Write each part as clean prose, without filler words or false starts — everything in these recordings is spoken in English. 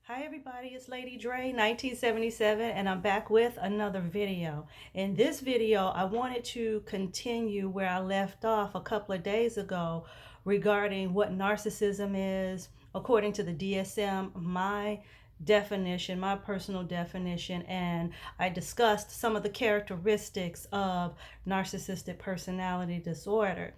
Hi everybody, it's Lady Dre 1977 and I'm back with another video. In this video, I wanted to continue where I left off a couple of days ago regarding what narcissism is according to the DSM, my definition, my personal definition, and I discussed some of the characteristics of narcissistic personality disorder.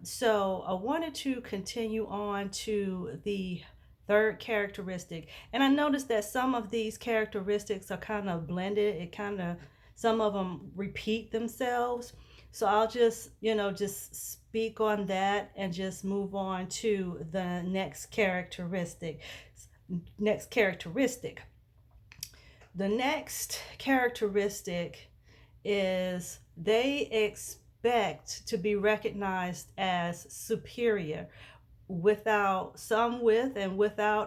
So I wanted to continue on to the third characteristic, and I noticed that some of these characteristics are kind of blended. Some of them repeat themselves. So I'll just speak on that and just move on to the next characteristic. The next characteristic is they expect to be recognized as superior without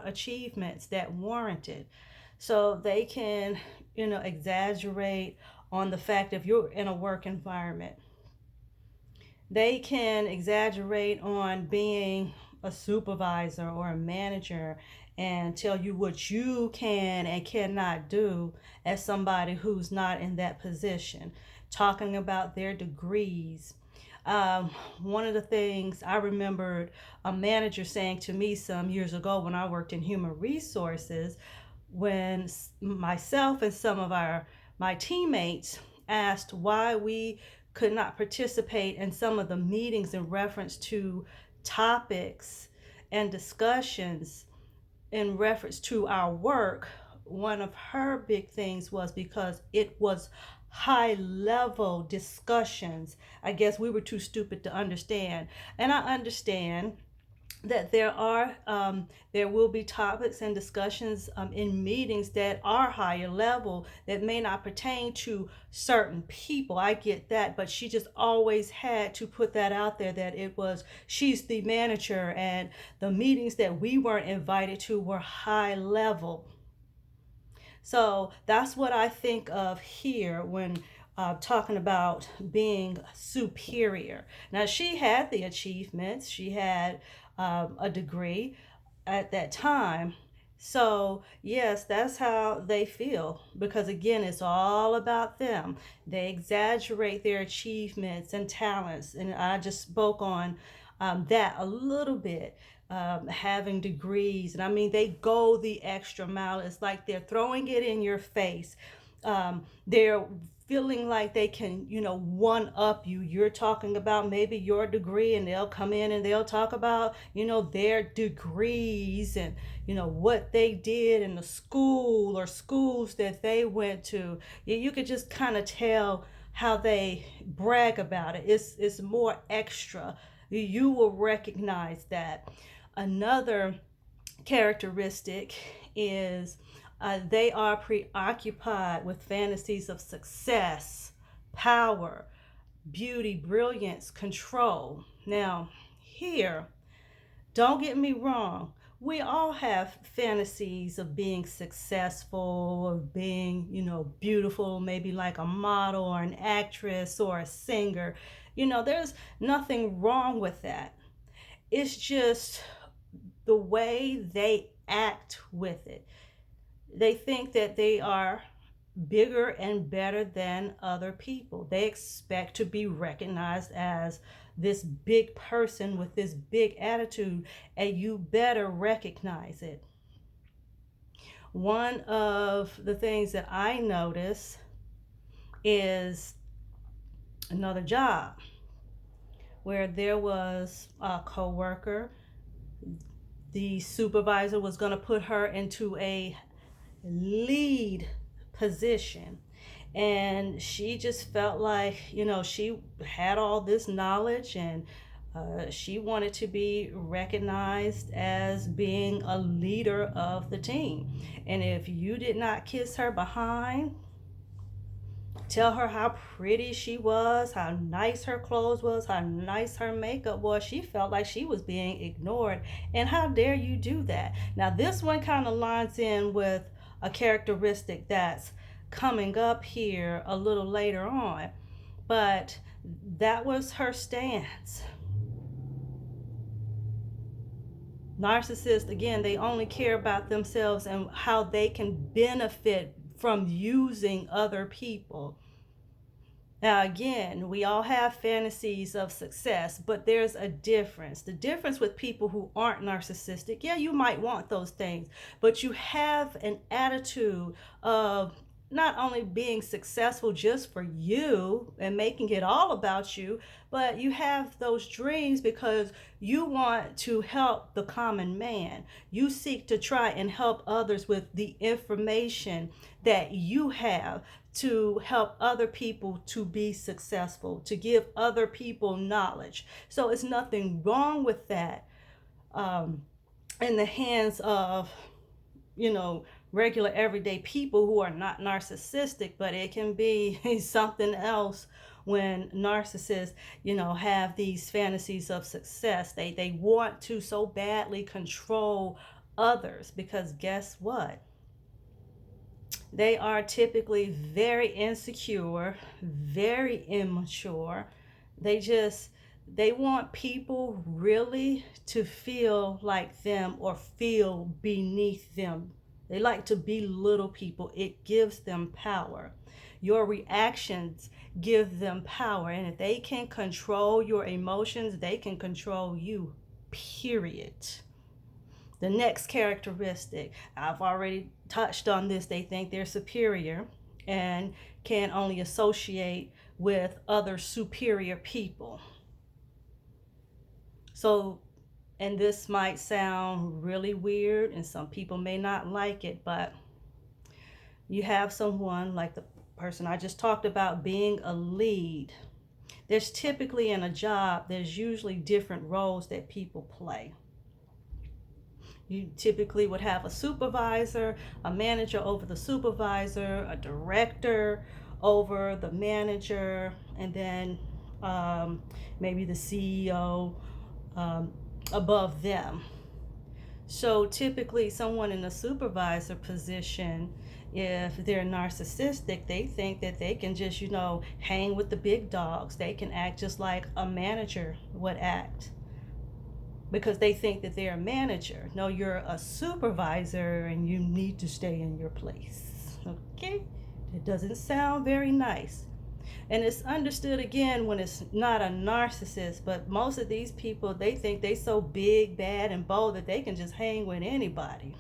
achievements that warranted. So they can, exaggerate on the fact if you're in a work environment. They can exaggerate on being a supervisor or a manager and tell you what you can and cannot do as somebody who's not in that position, talking about their degrees. One of the things I remembered a manager saying to me some years ago when I worked in human resources, when myself and some of my teammates asked why we could not participate in some of the meetings in reference to topics and discussions in reference to our work. One of her big things was because it was high level discussions. I guess we were too stupid to understand. And I understand that there will be topics and discussions in meetings that are higher level that may not pertain to certain people. I get that, but she just always had to put that out there that she's the manager and the meetings that we weren't invited to were high level. So that's what I think of here when talking about being superior. Now, she had the achievements, she had a degree at that time. So, yes, that's how they feel because, again, it's all about them. They exaggerate their achievements and talents. And I just spoke on that a little bit. Having degrees, and I mean, they go the extra mile. It's like they're throwing it in your face. They're feeling like they can, one up you. You're talking about maybe your degree, and they'll come in and they'll talk about, their degrees and, what they did in the school or schools that they went to. You could just kind of tell how they brag about it. It's more extra. You will recognize that. Another characteristic is they are preoccupied with fantasies of success, power, beauty, brilliance, control. Now, here, don't get me wrong. We all have fantasies of being successful, of being, beautiful, maybe like a model or an actress or a singer. There's nothing wrong with that. It's just the way they act with it. They think that they are bigger and better than other people. They expect to be recognized as this big person with this big attitude, and you better recognize it. One of the things that I notice is another job where there was a coworker. The supervisor was going to put her into a lead position, and she just felt like, she had all this knowledge, and she wanted to be recognized as being a leader of the team. And if you did not kiss her behind, tell her how pretty she was, how nice her clothes was, how nice her makeup was, she felt like she was being ignored. And how dare you do that? Now, this one kind of lines in with a characteristic that's coming up here a little later on. But that was her stance. Narcissists, again, they only care about themselves and how they can benefit from using other people. Now, again, we all have fantasies of success, but there's a difference. The difference with people who aren't narcissistic, yeah, you might want those things, but you have an attitude of not only being successful just for you and making it all about you, but you have those dreams because you want to help the common man. You seek to try and help others with the information that you have to help other people to be successful, to give other people knowledge. So it's nothing wrong with that in the hands of, regular everyday people who are not narcissistic, but it can be something else when narcissists, have these fantasies of success. They want to so badly control others because guess what? They are typically very insecure, very immature. They want people really to feel like them or feel beneath them. They like to belittle people. It gives them power. Your reactions give them power. And if they can control your emotions, they can control you, period. The next characteristic, I've already touched on this, they think they're superior and can only associate with other superior people. So, and this might sound really weird and some people may not like it, but you have someone like the person I just talked about being a lead. There's typically in a job, there's usually different roles that people play. You typically would have a supervisor, a manager over the supervisor, a director over the manager, and then maybe the CEO above them. So typically someone in a supervisor position, if they're narcissistic, they think that they can just, hang with the big dogs. They can act just like a manager would act, because they think that they're a manager. No, you're a supervisor and you need to stay in your place. Okay? It doesn't sound very nice. And it's understood again when it's not a narcissist, but most of these people, they think they so big, bad, and bold that they can just hang with anybody.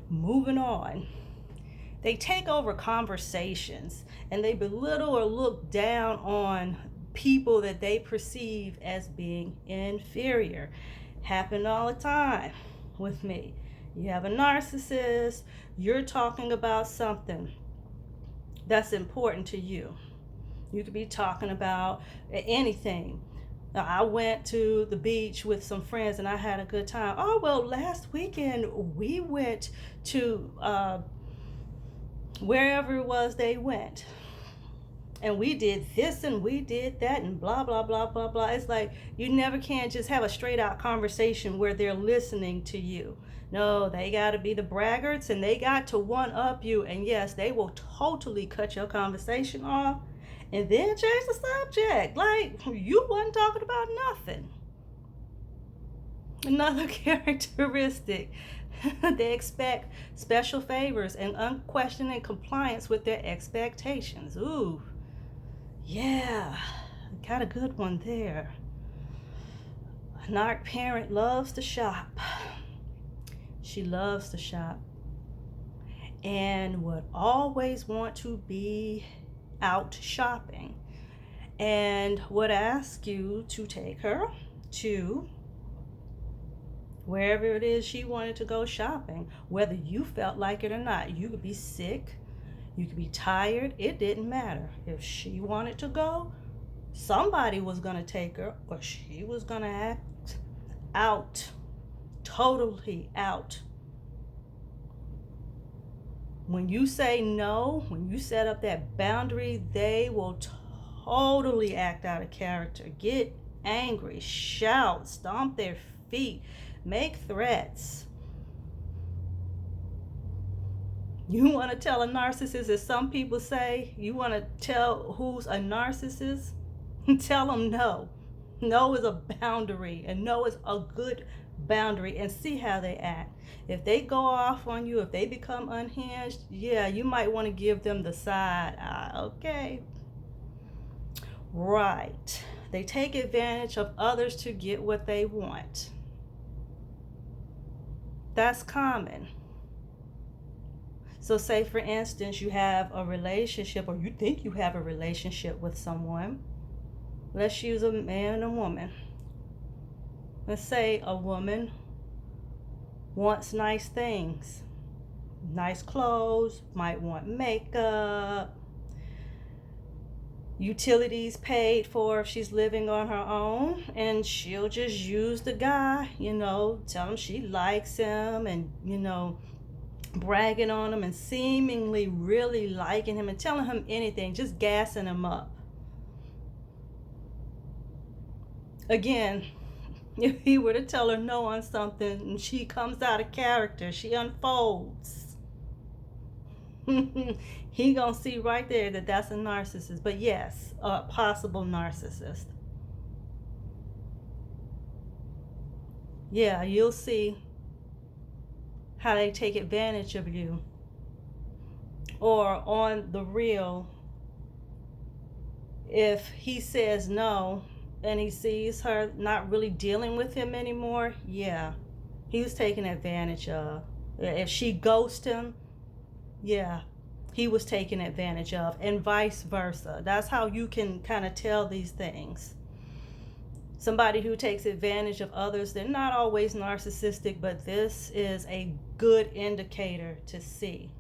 Moving on. They take over conversations and they belittle or look down on people that they perceive as being inferior. Happen all the time with me. You have a narcissist, you're talking about something that's important to you. You could be talking about anything. Now, I went to the beach with some friends and I had a good time. Oh, well, last weekend we went to wherever it was they went. And we did this and we did that and blah, blah, blah, blah, blah. It's like you never can just have a straight out conversation where they're listening to you. No, they got to be the braggarts and they got to one up you. And yes, they will totally cut your conversation off and then change the subject. Like you wasn't talking about nothing. Another characteristic, they expect special favors and unquestioning compliance with their expectations. Ooh. Yeah, got a good one there. A narc parent loves to shop. She loves to shop and would always want to be out shopping and would ask you to take her to wherever it is she wanted to go shopping, whether you felt like it or not. You could be sick. You could be tired. It didn't matter. If she wanted to go, somebody was going to take her or she was going to act out. Totally out. When you say no, when you set up that boundary, they will totally act out of character. Get angry, shout, stomp their feet, make threats. You want to tell a narcissist, as some people say, you want to tell who's a narcissist? Tell them no. No is a boundary, and no is a good boundary and see how they act. If they go off on you, if they become unhinged, yeah, you might want to give them the side eye. Okay. Right. They take advantage of others to get what they want. That's common. So say for instance, you have a relationship, or you think you have a relationship with someone. Let's use a man and a woman. Let's say a woman wants nice things, nice clothes, might want makeup, utilities paid for if she's living on her own, and she'll just use the guy, tell him she likes him, and bragging on him and seemingly really liking him and telling him anything, just gassing him up. Again, if he were to tell her no on something and she comes out of character, she unfolds, he gonna see right there that that's a narcissist. But yes, a possible narcissist. Yeah, you'll see how they take advantage of you. Or on the real, if he says no and he sees her not really dealing with him anymore, yeah, he was taken advantage of. If she ghosts him, yeah, he was taken advantage of, and vice versa. That's how you can kind of tell these things. Somebody who takes advantage of others, they're not always narcissistic, but this is a good indicator to see.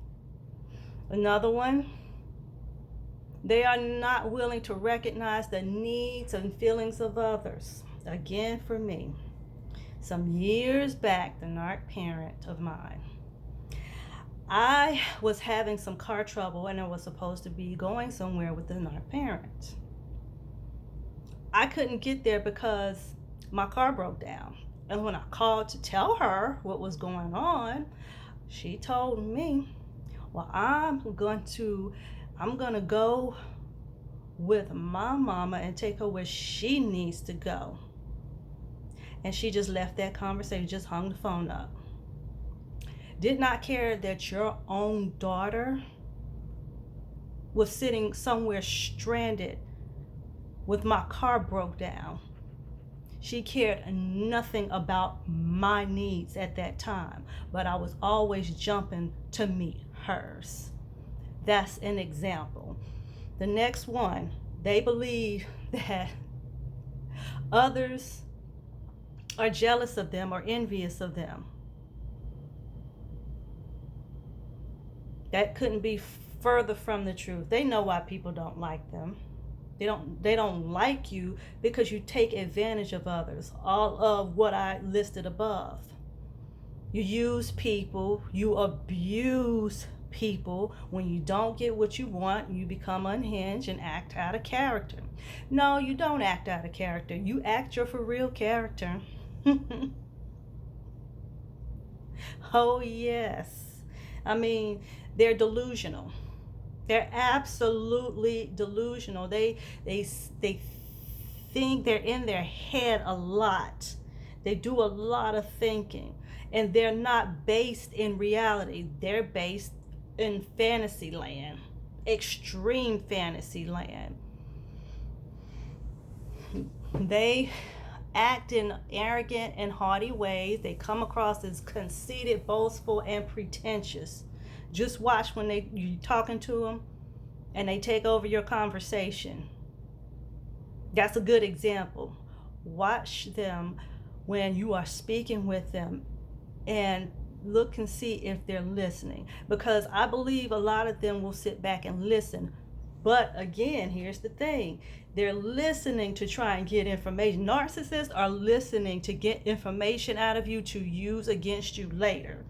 Another one, they are not willing to recognize the needs and feelings of others. Again, for me, some years back, the narc parent of mine, I was having some car trouble and I was supposed to be going somewhere with the narc parent. I couldn't get there because my car broke down. And when I called to tell her what was going on, she told me, well, I'm gonna go with my mama and take her where she needs to go. And she just left that conversation, just hung the phone up. Did not care that your own daughter was sitting somewhere stranded with my car broke down. She cared nothing about my needs at that time, but I was always jumping to meet hers. That's an example. The next one, they believe that others are jealous of them or envious of them. That couldn't be further from the truth. They know why people don't like them. They don't like you because you take advantage of others. All of what I listed above. You use people, you abuse people. When you don't get what you want, you become unhinged and act out of character. No, you don't act out of character. You act your for real character. Oh yes. I mean, they're delusional. They're absolutely delusional. They think they're in their head a lot. They do a lot of thinking, and they're not based in reality. They're based in fantasy land, extreme fantasy land. They act in arrogant and haughty ways. They come across as conceited, boastful, and pretentious. Just watch when you're talking to them and they take over your conversation. That's a good example. Watch them when you are speaking with them and look and see if they're listening. Because I believe a lot of them will sit back and listen. But again, here's the thing. They're listening to try and get information. Narcissists are listening to get information out of you to use against you later.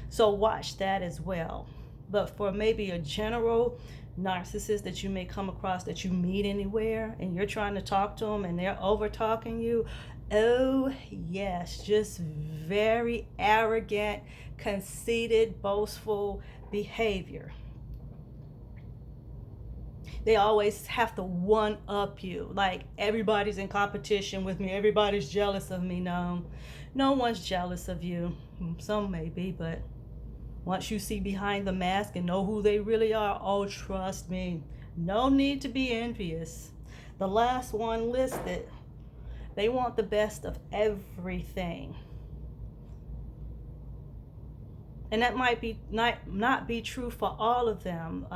So watch that as well. But for maybe a general narcissist that you may come across, that you meet anywhere, and you're trying to talk to them and they're over talking you, oh yes, just very arrogant, conceited, boastful behavior. They always have to one up you, like everybody's in competition with me, everybody's jealous of me. No one's jealous of you. Some may be, but once you see behind the mask and know who they really are, oh, trust me, no need to be envious. The last one listed, they want the best of everything. And that might be not be true for all of them.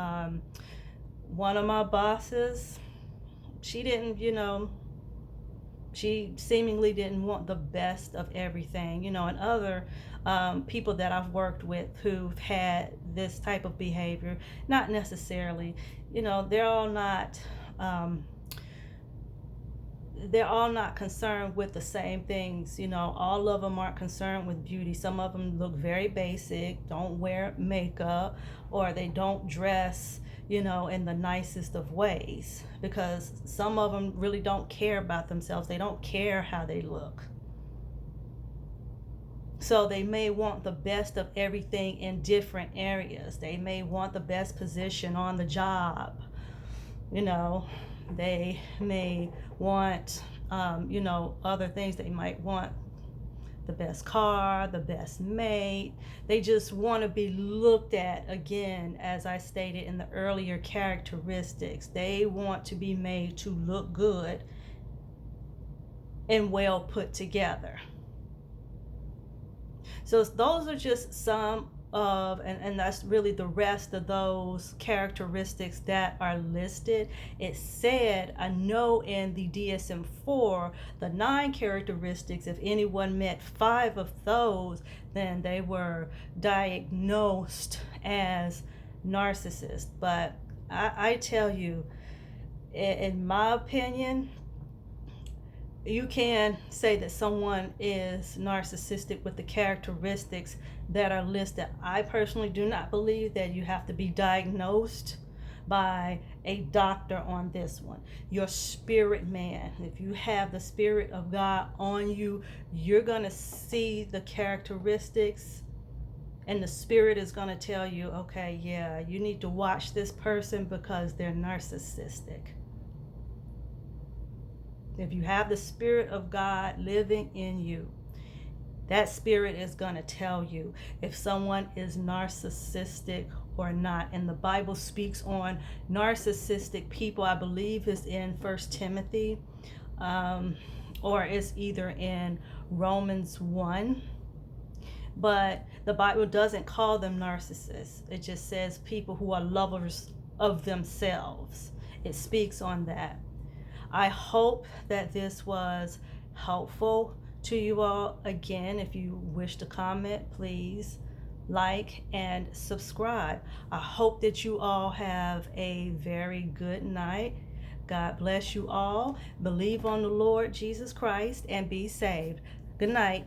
One of my bosses, she didn't, she seemingly didn't want the best of everything, and other people that I've worked with who've had this type of behavior, not necessarily, they're all not concerned with the same things. All of them aren't concerned with beauty. Some of them look very basic, don't wear makeup, or they don't dress in the nicest of ways, because some of them really don't care about themselves. They don't care how they look. So they may want the best of everything in different areas. They may want the best position on the job. They may want, other things. They might want the best car, the best mate. They just want to be looked at, again, as I stated in the earlier characteristics. They want to be made to look good and well put together. So those are just some of, and that's really the rest of those characteristics that are listed. It said, I know in the DSM-4, the 9 characteristics, if anyone met 5 of those, then they were diagnosed as narcissists. But I tell you, in my opinion, you can say that someone is narcissistic with the characteristics that are listed. I personally do not believe that you have to be diagnosed by a doctor on this one. Your spirit man, if you have the Spirit of God on you, you're going to see the characteristics, and the Spirit is going to tell you, okay, yeah, you need to watch this person because they're narcissistic. If you have the Spirit of God living in you, that Spirit is going to tell you if someone is narcissistic or not. And the Bible speaks on narcissistic people. I believe is in 1 Timothy, or it's either in Romans 1. But the Bible doesn't call them narcissists. It just says people who are lovers of themselves. It speaks on that. I hope that this was helpful to you all. Again, if you wish to comment, please like and subscribe. I hope that you all have a very good night. God bless you all. Believe on the Lord Jesus Christ and be saved. Good night.